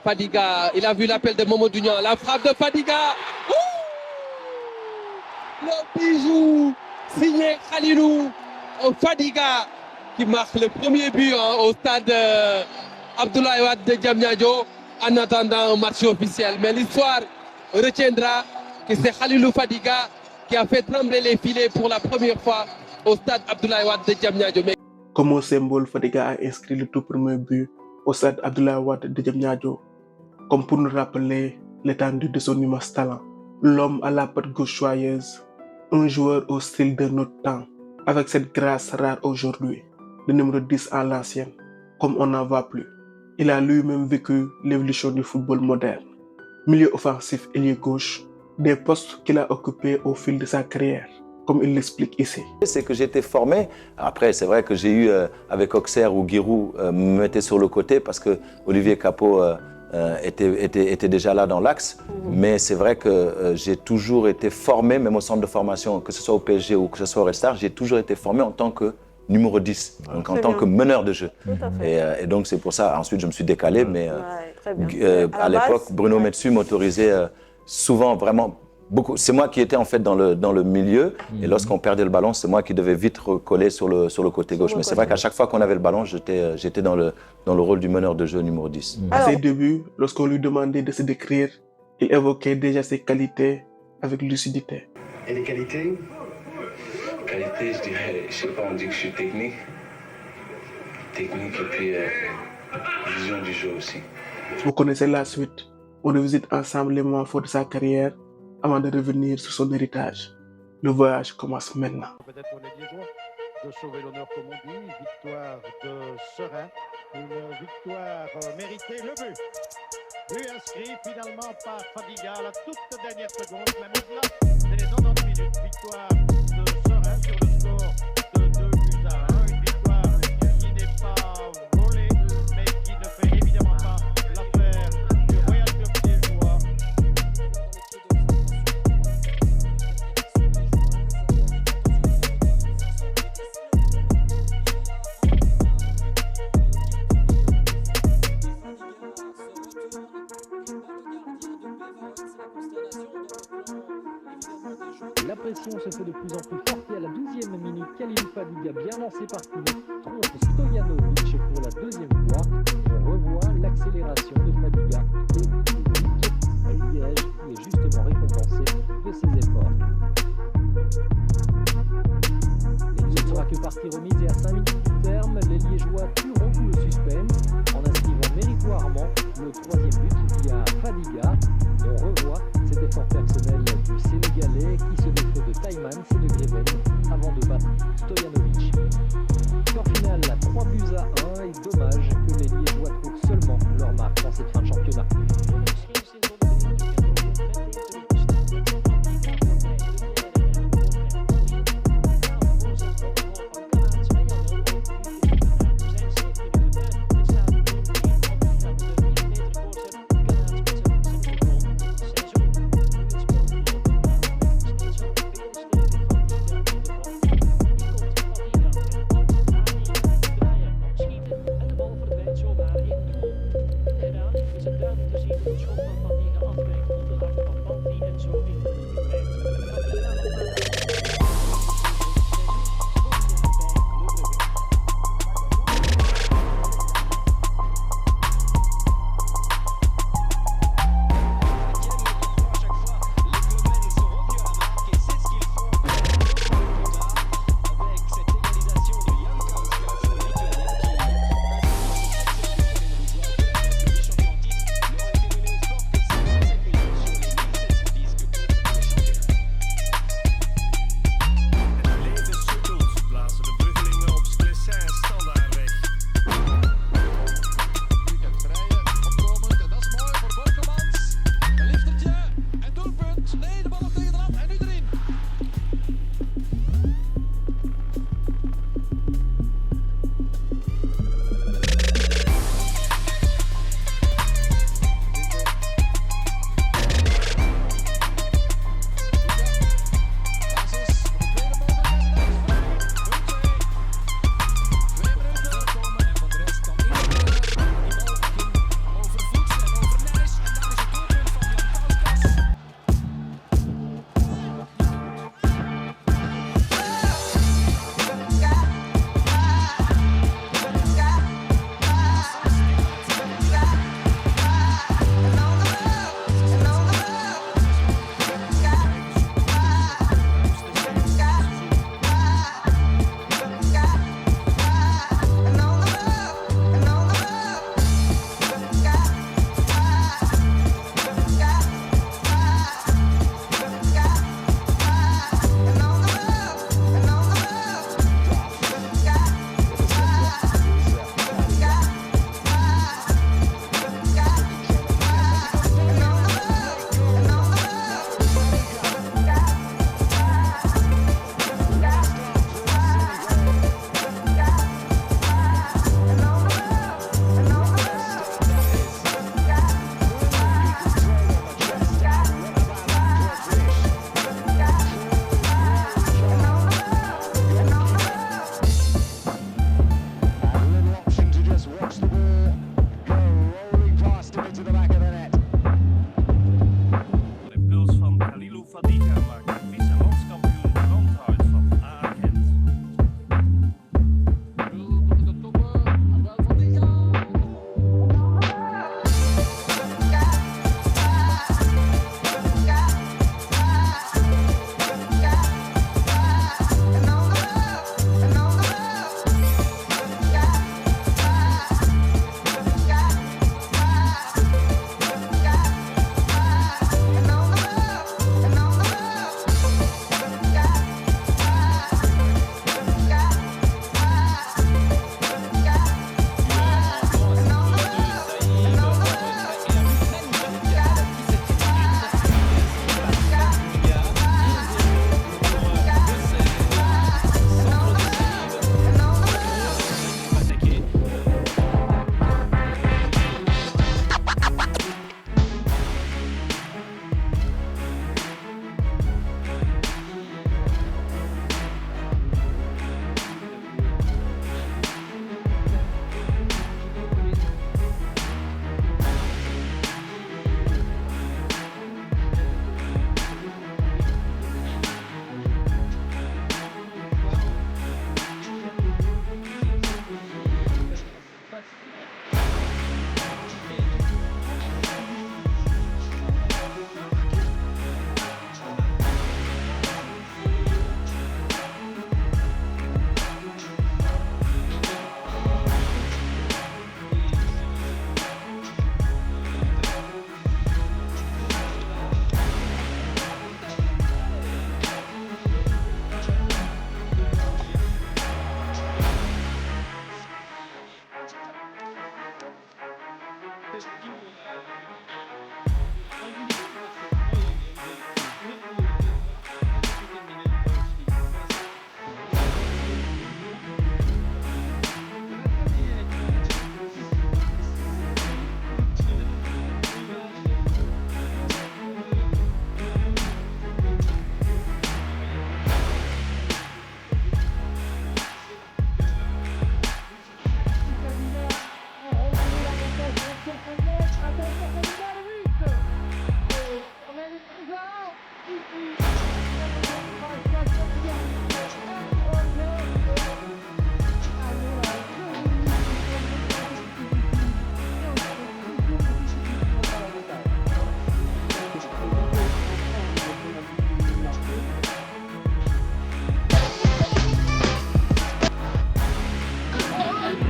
Fadiga, il a vu l'appel de Momo Dugnan. La frappe de Fadiga. Le bijou signé Khalilou Fadiga qui marque le premier but au stade Abdoulaye Wade de Diamniadio en attendant un match officiel. Mais l'histoire retiendra que c'est Khalilou Fadiga qui a fait trembler les filets pour la première fois au stade Abdoulaye Wade de Diamniadio. Comme symbole, Fadiga a inscrit le tout premier but au stade Abdoulaye Wade de Diamniadio, comme pour nous rappeler l'étendue de son immense talent. L'homme à la patte gauche joyeuse, un joueur au style de notre temps, avec cette grâce rare aujourd'hui, le numéro 10 en l'ancienne, comme on n'en voit plus. Il a lui-même vécu l'évolution du football moderne. Milieu offensif ailier gauche, des postes qu'il a occupés au fil de sa carrière, comme il l'explique ici. C'est que j'ai été formé. Après, c'est vrai que j'ai eu, avec Auxerre ou Giroud, me mettait sur le côté parce que Olivier Capot était déjà là dans l'axe. Mais c'est vrai que j'ai toujours été formé, même au centre de formation, que ce soit au PSG ou que ce soit au Red Star, j'ai toujours été formé en tant que numéro 10, donc en tant que meneur de jeu. Et donc c'est pour ça, ensuite je me suis décalé, mais à l'époque, Bruno Metsu m'autorisait souvent, vraiment, beaucoup. C'est moi qui étais en fait dans le milieu, et lorsqu'on perdait le ballon, c'est moi qui devais vite recoller sur le côté gauche. Mais c'est vrai qu'à chaque fois qu'on avait le ballon, j'étais dans le rôle du meneur de jeu numéro 10. À ses débuts, lorsqu'on lui demandait de se décrire, il évoquait déjà ses qualités avec lucidité. Et les qualités? Qualité, je dirais, je sais pas, on dit que je suis technique. Technique et puis vision du jeu aussi. Vous connaissez la suite. On revisite ensemble les moments forts de sa carrière avant de revenir sur son héritage. Le voyage commence maintenant. Peut-être pour les Liégeois de sauver l'honneur comme on dit, victoire de Serein, une victoire méritée, le but. But inscrit finalement par Fadiga à la toute dernière seconde, même au-delà des 90 minutes. Victoire de Serein sur le score de 2-1. Une victoire qui n'est pas volée, mais qui ne fait évidemment pas l'affaire du Royal Club liégeois. La pression se fait de plus en plus forte et à la 12e minute, Khalilou Fadiga, bien lancé par Kine, trompe Stojanovic pour la deuxième fois. On revoit l'accélération de Fadiga et Liège qui est justement récompensé de ses efforts. Il ne sera que partie remise et à 5 minutes du terme, les Liégeois tueront tout le suspense en inscrivant méritoirement le troisième but via Fadiga. On revoit cet effort personnel du Sénégalais qui se défaut de Taïmans et de Greven avant de battre Stojanovic. Score final à 3-1 et dommage que les Liégeois trouvent seulement leur marque dans cette fin de championnat.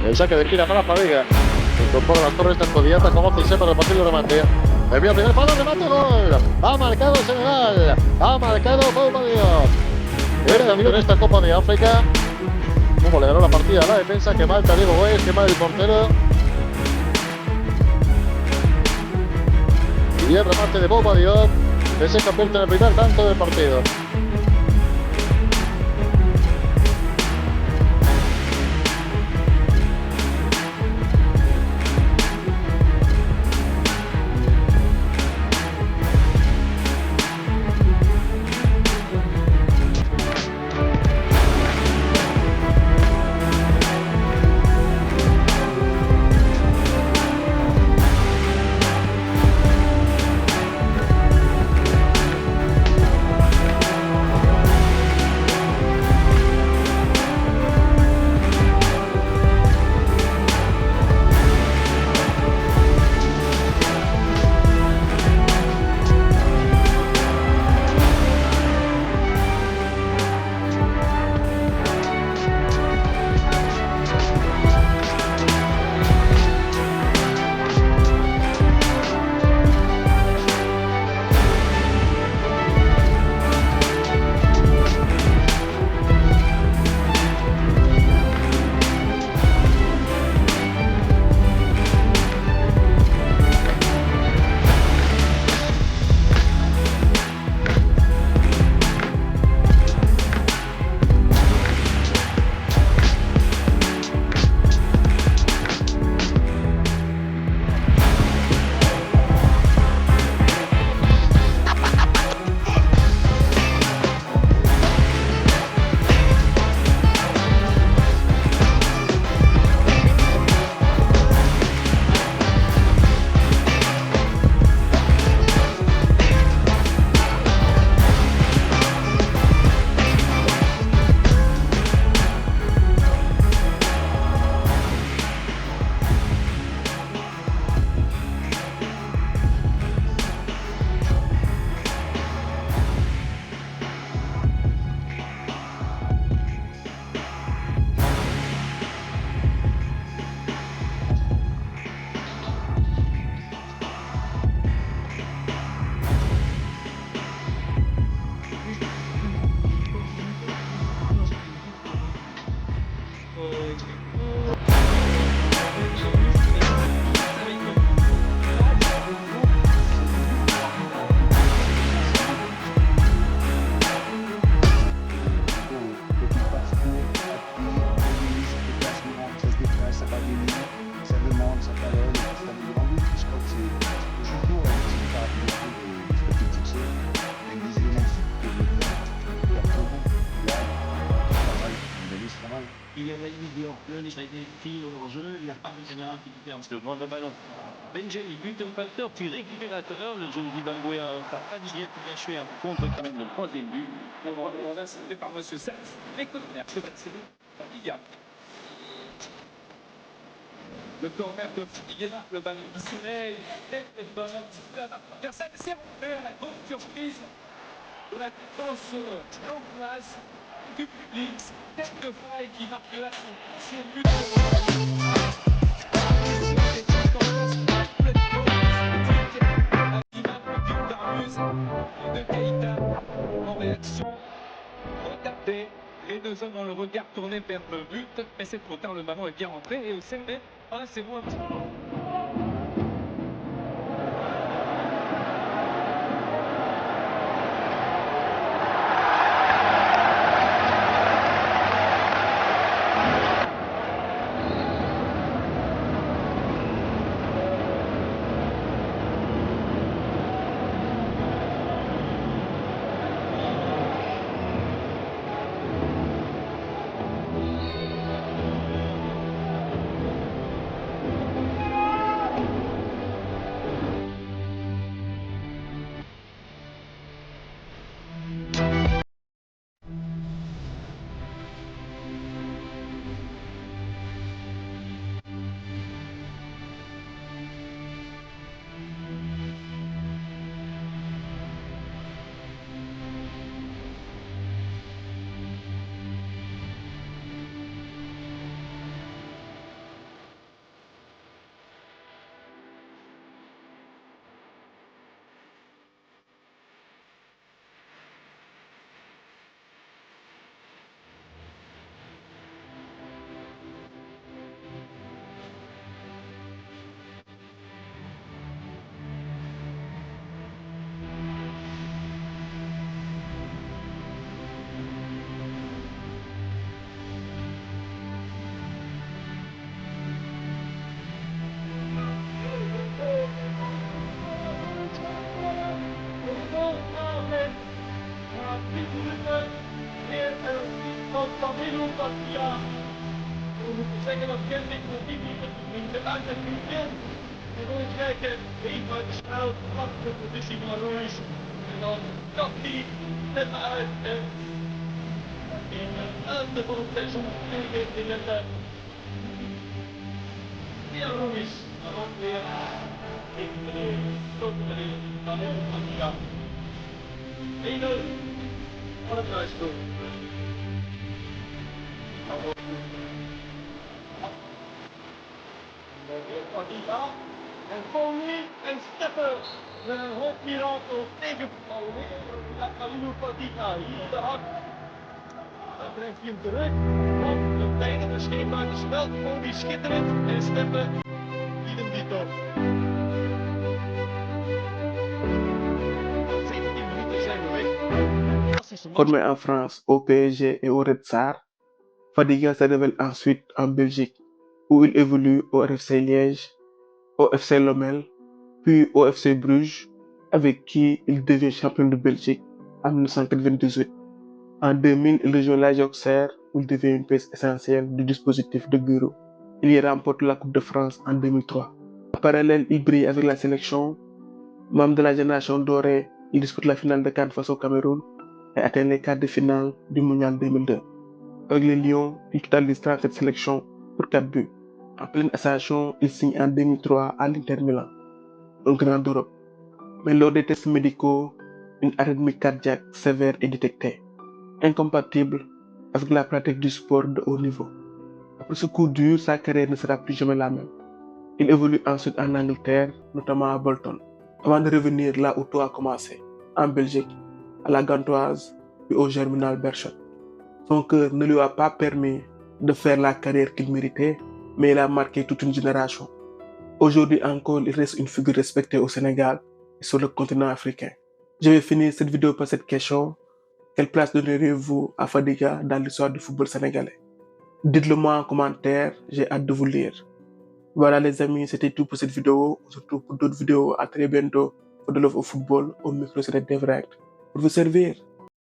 El saque de esquina para Fadiga. Incorpora las torres de inmediata como Cise para repartir el remate. Envía el primer palo, remate, gol. Ha marcado Senegal. Ha marcado Boba Diop. El cambio en esta Copa de África. Cómo le ganó la partida a la defensa. Qué mal Diego Goes, qué mal el portero. Y el remate de Boba Diop, que se convierte en el primer tanto del partido. Il y avait une vidéo, le livre des filles au jeu, il n'y a pas de général qui fait en second le ballon. Benjeli, but facteur, puis récupérateur, le jeune Dibangoué a pas de gilet, bien joué un contre quand même le troisième but. On va sauter par Monsieur Seth, les corners, c'est Fadiga. Le corner de Fadiga, le ballon du soleil, le ballon personne s'est rompé, la grande surprise de la défense en place du public, tête de faille qui marque là son but de Keïta en réaction, retapé, les deux hommes ont le regard tourné vers le but, mais c'est trop tard, le ballon est bien rentré et au sommet, c'est bon un petit peu. Fadiga. We moeten zeggen dat Gent dit niet de buiten Gent. We gaan eens kijken wie het snel pakt de positie van Royce. En dan kan hij net uit. In de van het seizoen in het weer Royce. Maar ook weer in de grote meneer van Fadiga. 1-0 van het thuisdoel. Fadiga en Foley en Steppen met een hoofdmirakel tegen Khalilou Fadiga. Hier de hak. Dan brengt hij hem terug op de bijna de scheenbuitenspel. Foley schitterend en Steppen idem dito. 17 minuten zijn we weg. Formé en France, au PSG et au Red Star, Fadiga se révèle ensuite en Belgique, où il évolue au RFC Liège, au FC Lommel, puis au FC Bruges, avec qui il devient champion de Belgique en 1998. En 2000, il rejoint l'Ajax, où il devient une pièce essentielle du dispositif de Giro. Il y remporte la Coupe de France en 2003. En parallèle, il brille avec la sélection. Membre de la génération dorée, il dispute la finale de CAN face au Cameroun et atteint les quarts de finale du Mondial 2002. Avec les Lions, il totalise 37 sélections pour 4 buts. En pleine ascension, il signe en 2003 à l'Inter Milan, un grand d'Europe. Mais lors des tests médicaux, une arythmie cardiaque sévère est détectée, incompatible avec la pratique du sport de haut niveau. Après ce coup dur, sa carrière ne sera plus jamais la même. Il évolue ensuite en Angleterre, notamment à Bolton, avant de revenir là où tout a commencé, en Belgique, à la Gantoise, puis au Germinal Beerschot. Son cœur ne lui a pas permis de faire la carrière qu'il méritait, mais il a marqué toute une génération. Aujourd'hui encore, il reste une figure respectée au Sénégal et sur le continent africain. Je vais finir cette vidéo par cette question. Quelle place donneriez-vous à Fadiga dans l'histoire du football sénégalais? Dites-le moi en commentaire, j'ai hâte de vous lire. Voilà les amis, c'était tout pour cette vidéo. On se retrouve pour d'autres vidéos. À très bientôt. For the love of football, au micro c'est Devrect pour vous servir.